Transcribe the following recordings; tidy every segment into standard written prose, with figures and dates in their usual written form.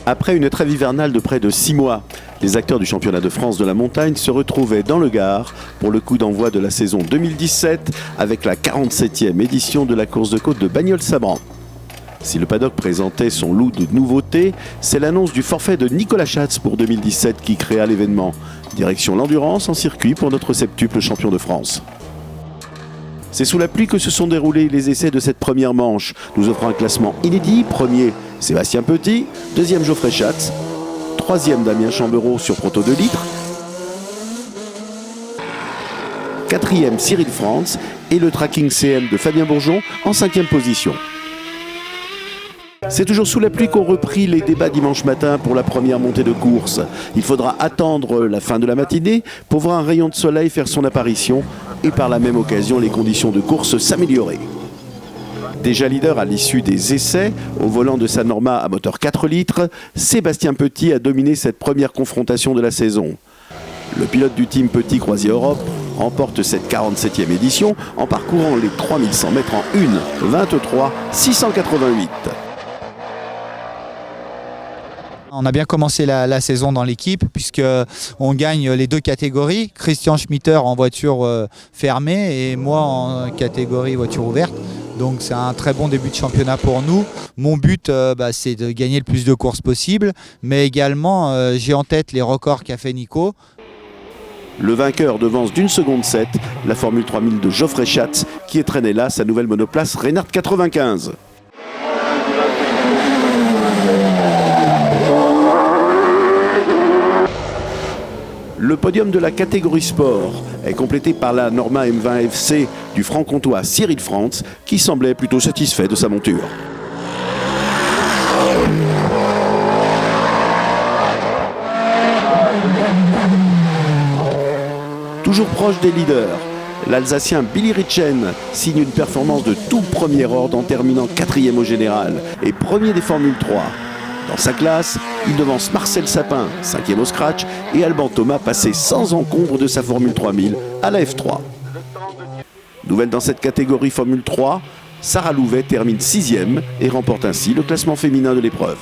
Après une trêve hivernale de près de 6 mois, les acteurs du championnat de France de la montagne se retrouvaient dans le Gard pour le coup d'envoi de la saison 2017 avec la 47e édition de la course de côte de Bagnols-Sabran. Si le paddock présentait son lot de nouveautés, c'est l'annonce du forfait de Nicolas Schatz pour 2017 qui créa l'événement. Direction l'endurance en circuit pour notre septuple champion de France. C'est sous la pluie que se sont déroulés les essais de cette première manche, nous offrant un classement inédit. Premier, Sébastien Petit. Deuxième, Geoffrey Schatz. Troisième, Damien Chambereau sur Proto 2 litres. Quatrième, Cyril Franz. Et le tracking CM de Fabien Bourgeon en 5e position. C'est toujours sous la pluie qu'ont repris les débats dimanche matin pour la première montée de course. Il faudra attendre la fin de la matinée pour voir un rayon de soleil faire son apparition et par la même occasion les conditions de course s'améliorer. Déjà leader à l'issue des essais, au volant de sa Norma à moteur 4 litres, Sébastien Petit a dominé cette première confrontation de la saison. Le pilote du team Petit Croisier Europe remporte cette 47e édition en parcourant les 3100 mètres en 1:23,688. On a bien commencé la saison dans l'équipe puisqu'on gagne les deux catégories. Christian Schmitter en voiture fermée et moi en catégorie voiture ouverte. Donc c'est un très bon début de championnat pour nous. Mon but c'est de gagner le plus de courses possible, mais également j'ai en tête les records qu'a fait Nico. Le vainqueur devance d'1 seconde 7 la Formule 3000 de Geoffrey Schatz qui entraînait là sa nouvelle monoplace Reynard 95. Le podium de la catégorie sport est complété par la Norma M20 FC du franc-comtois Cyril Franz qui semblait plutôt satisfait de sa monture. Toujours proche des leaders, l'Alsacien Billy Ritchen signe une performance de tout premier ordre en terminant 4e au général et premier des Formule 3. Dans sa classe, il devance Marcel Sapin, 5e au scratch, et Alban Thomas passé sans encombre de sa Formule 3000 à la F3. Nouvelle dans cette catégorie Formule 3, Sarah Louvet termine 6e et remporte ainsi le classement féminin de l'épreuve.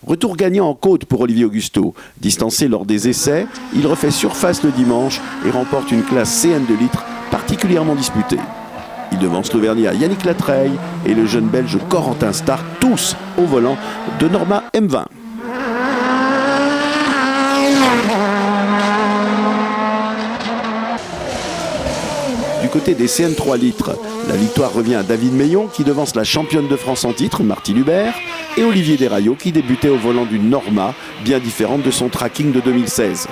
Retour gagnant en côte pour Olivier Augusto. Distancé lors des essais, il refait surface le dimanche et remporte une classe CN de litres particulièrement disputée. Il devance l'Auvergnat Yannick Latreille et le jeune Belge Corentin Stark, tous au volant de Norma M20. Du côté des CN 3 litres, la victoire revient à David Meillon qui devance la championne de France en titre, Martine Hubert, et Olivier Desraillaux qui débutait au volant d'une Norma bien différente de son tracking de 2016.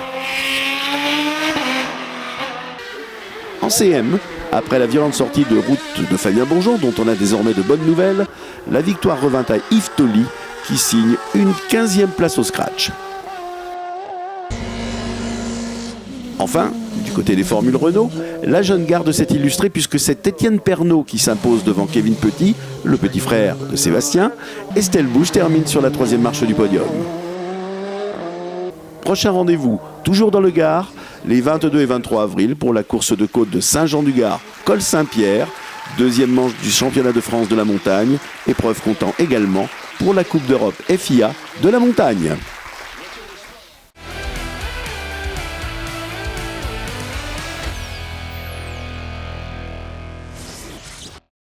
En CM, après la violente sortie de route de Fabien Bourgeon, dont on a désormais de bonnes nouvelles, la victoire revint à Yves Tolly, qui signe une 15e place au scratch. Enfin, du côté des formules Renault, la jeune garde s'est illustrée puisque c'est Étienne Pernot qui s'impose devant Kevin Petit, le petit frère de Sébastien. Estelle Bouche termine sur la 3e marche du podium. Prochain rendez-vous, toujours dans le Gard, les 22 et 23 avril pour la course de côte de Saint-Jean-du-Gard, Col Saint-Pierre, 2e manche du championnat de France de la montagne, épreuve comptant également pour la Coupe d'Europe FIA de la montagne.